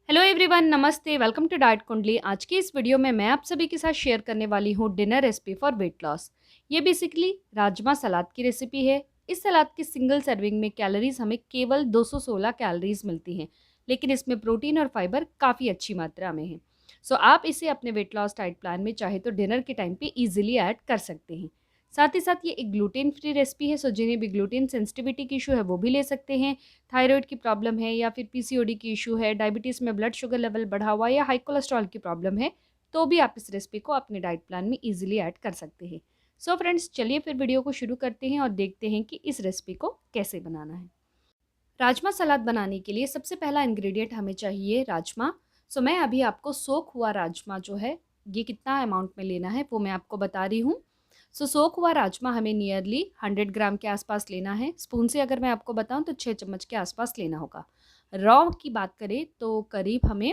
Hello everyone, नमस्ते। Welcome to diet कुंडली। आज की इस वीडियो में मैं आप सभी के साथ शेयर करने वाली हूँ dinner recipe for weight loss. ये बेसिकली राजमा सलाद की रेसिपी है। इस सलाद की सिंगल सर्विंग में कैलोरीज हमें केवल 216 कैलोरीज मिलती हैं, लेकिन इसमें प्रोटीन और फाइबर काफ़ी अच्छी मात्रा में है। सो आप इसे अपने वेट लॉस डाइट प्लान में चाहे तो डिनर के टाइम पे इजीली ऐड कर सकते हैं। साथ ही साथ ये एक ग्लूटेन फ्री रेसिपी है, सो जिन्हें भी ग्लूटेन सेंसिटिविटी की इशू है वो भी ले सकते हैं। थायराइड की प्रॉब्लम है या फिर पीसीओडी की इशू है, डायबिटीज़ में ब्लड शुगर लेवल बढ़ा हुआ या हाई कोलेस्ट्रॉल की प्रॉब्लम है, तो भी आप इस रेसिपी को अपने डाइट प्लान में ईजिली ऐड कर सकते हैं। सो फ्रेंड्स, चलिए फिर वीडियो को शुरू करते हैं और देखते हैं कि इस रेसिपी को कैसे बनाना है। राजमा सलाद बनाने के लिए सबसे पहला इंग्रेडिएंट हमें चाहिए राजमा। सो मैं अभी आपको सोख हुआ राजमा जो है, ये कितना अमाउंट में लेना है वो मैं आपको बता रही हूँ। सो सोख हुआ राजमा हमें नियरली 100 ग्राम के आसपास लेना है। स्पून से अगर मैं आपको बताऊँ तो 6 चम्मच के आसपास लेना होगा। रॉ की बात करें तो करीब हमें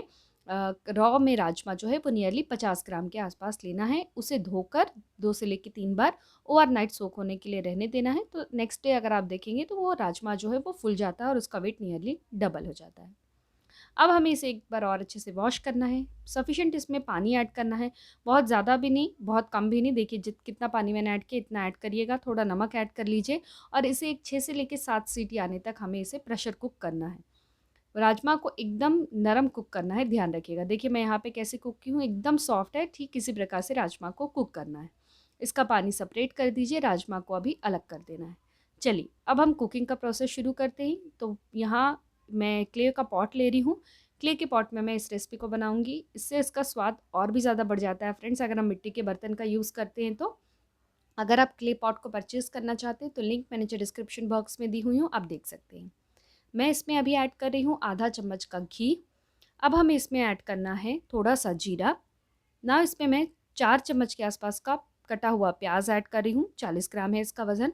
रॉ में राजमा जो है वो नियरली 50 ग्राम के आसपास लेना है। उसे धोकर 2 से लेकर 3 बार ओवरनाइट सोक होने के लिए रहने देना है। तो नेक्स्ट डे अगर आप देखेंगे तो वो राजमा जो है वो फूल जाता है और उसका वेट नियरली डबल हो जाता है। अब हमें इसे एक बार और अच्छे से वॉश करना है। सफिशिएंट इसमें पानी ऐड करना है, बहुत ज़्यादा भी नहीं, बहुत कम भी नहीं। देखिए कितना पानी मैंने ऐड किया इतना ऐड करिएगा। थोड़ा नमक ऐड कर लीजिए और इसे एक 6 से लेकर 7 सीटी आने तक हमें इसे प्रेशर कुक करना है। राजमा को एकदम नरम कुक करना है, ध्यान रखिएगा। देखिए मैं यहाँ पे कैसे कुक की हूँ, एकदम सॉफ्ट है। ठीक इसी प्रकार से राजमा को कुक करना है। इसका पानी सेपरेट कर दीजिए, राजमा को अभी अलग कर देना है। चलिए अब हम कुकिंग का प्रोसेस शुरू करते हैं। तो यहाँ मैं क्ले का पॉट ले रही हूँ। क्ले के पॉट में मैं इस रेसिपी को बनाऊंगी। इससे इसका स्वाद और भी ज़्यादा बढ़ जाता है फ्रेंड्स, अगर हम मिट्टी के बर्तन का यूज़ करते हैं तो। अगर आप क्ले पॉट को परचेज़ करना चाहते हैं तो लिंक मैंने जो डिस्क्रिप्शन बॉक्स में दी हुई हूँ, आप देख सकते हैं। मैं इसमें अभी ऐड कर रही हूँ आधा चम्मच का घी। अब हमें इसमें ऐड करना है थोड़ा सा जीरा। ना इसमें मैं 4 चम्मच के आसपास का कटा हुआ प्याज ऐड कर रही हूँ, 40 ग्राम है इसका वज़न।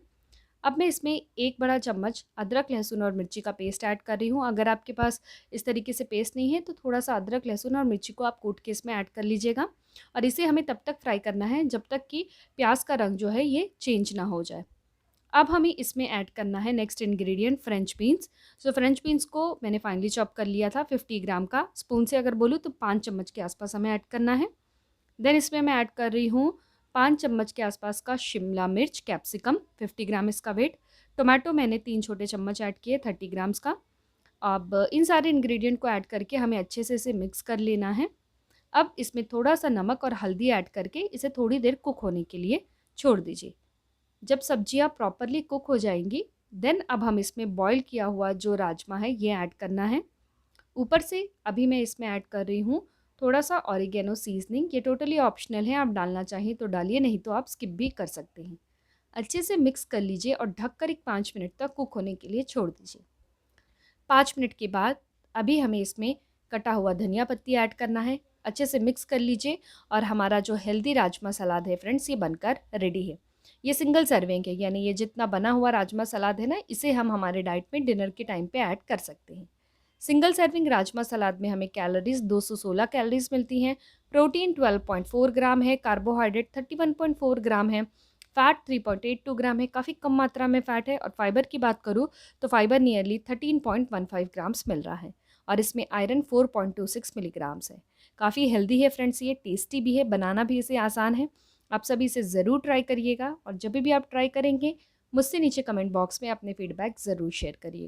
अब मैं इसमें 1 बड़ा चम्मच अदरक, लहसुन और मिर्ची का पेस्ट ऐड कर रही हूँ। अगर आपके पास इस तरीके से पेस्ट नहीं है तो थोड़ा-सा अदरक, लहसुन और मिर्ची को आप कूट के इसमें ऐड कर लीजिएगा। और इसे हमें तब तक फ्राई करना है जब तक कि प्याज का रंग जो है ये चेंज ना हो जाए। अब हमें इसमें ऐड करना है नेक्स्ट इंग्रेडिएंट फ्रेंच बीन्स। सो फ्रेंच बीन्स को मैंने फाइनली चॉप कर लिया था 50 ग्राम का। स्पून से अगर बोलूँ तो 5 चम्मच के आसपास हमें ऐड करना है। देन इसमें मैं ऐड कर रही हूँ 5 चम्मच के आसपास का शिमला मिर्च कैप्सिकम, 50 ग्राम इसका वेट। टोमेटो मैंने 3 छोटे चम्मच ऐड किए, 30 ग्राम्स का। अब इन सारे इंग्रेडिएंट को ऐड करके हमें अच्छे से इसे मिक्स कर लेना है। अब इसमें थोड़ा सा नमक और हल्दी ऐड करके इसे थोड़ी देर कुक होने के लिए छोड़ दीजिए। जब सब्जियां प्रॉपरली कुक हो जाएंगी, देन अब हम इसमें बॉईल किया हुआ जो राजमा है ये ऐड करना है। ऊपर से अभी मैं इसमें ऐड कर रही हूँ थोड़ा सा ऑरिगेनो सीजनिंग। ये टोटली ऑप्शनल है, आप डालना चाहें तो डालिए, नहीं तो आप स्किप भी कर सकते हैं। अच्छे से मिक्स कर लीजिए और ढककर एक 5 मिनट तक कुक होने के लिए छोड़ दीजिए। 5 मिनट के बाद अभी हमें इसमें कटा हुआ धनिया पत्ती ऐड करना है। अच्छे से मिक्स कर लीजिए और हमारा जो हेल्दी राजमा सलाद है फ्रेंड्स, ये बनकर रेडी है। ये सिंगल सर्विंग है, यानी ये जितना बना हुआ राजमा सलाद है ना, इसे हम हमारे डाइट में डिनर के टाइम पे ऐड कर सकते हैं। सिंगल सर्विंग राजमा सलाद में हमें कैलोरीज 216 कैलोरीज मिलती हैं। प्रोटीन 12.4 ग्राम है, कार्बोहाइड्रेट 31.4 ग्राम है, फैट 3.82 ग्राम है, काफ़ी कम मात्रा में फ़ैट है। और फाइबर की बात करूँ तो फाइबर नियरली 13.15 ग्राम्स मिल रहा है और इसमें आयरन 4.26 मिलीग्राम्स है। काफ़ी हेल्दी है फ्रेंड्स, ये टेस्टी भी है, बनाना भी इसे आसान है। आप सभी इसे ज़रूर ट्राई करिएगा और जब भी आप ट्राई करेंगे मुझसे नीचे कमेंट बॉक्स में अपने फीडबैक ज़रूर शेयर करिए।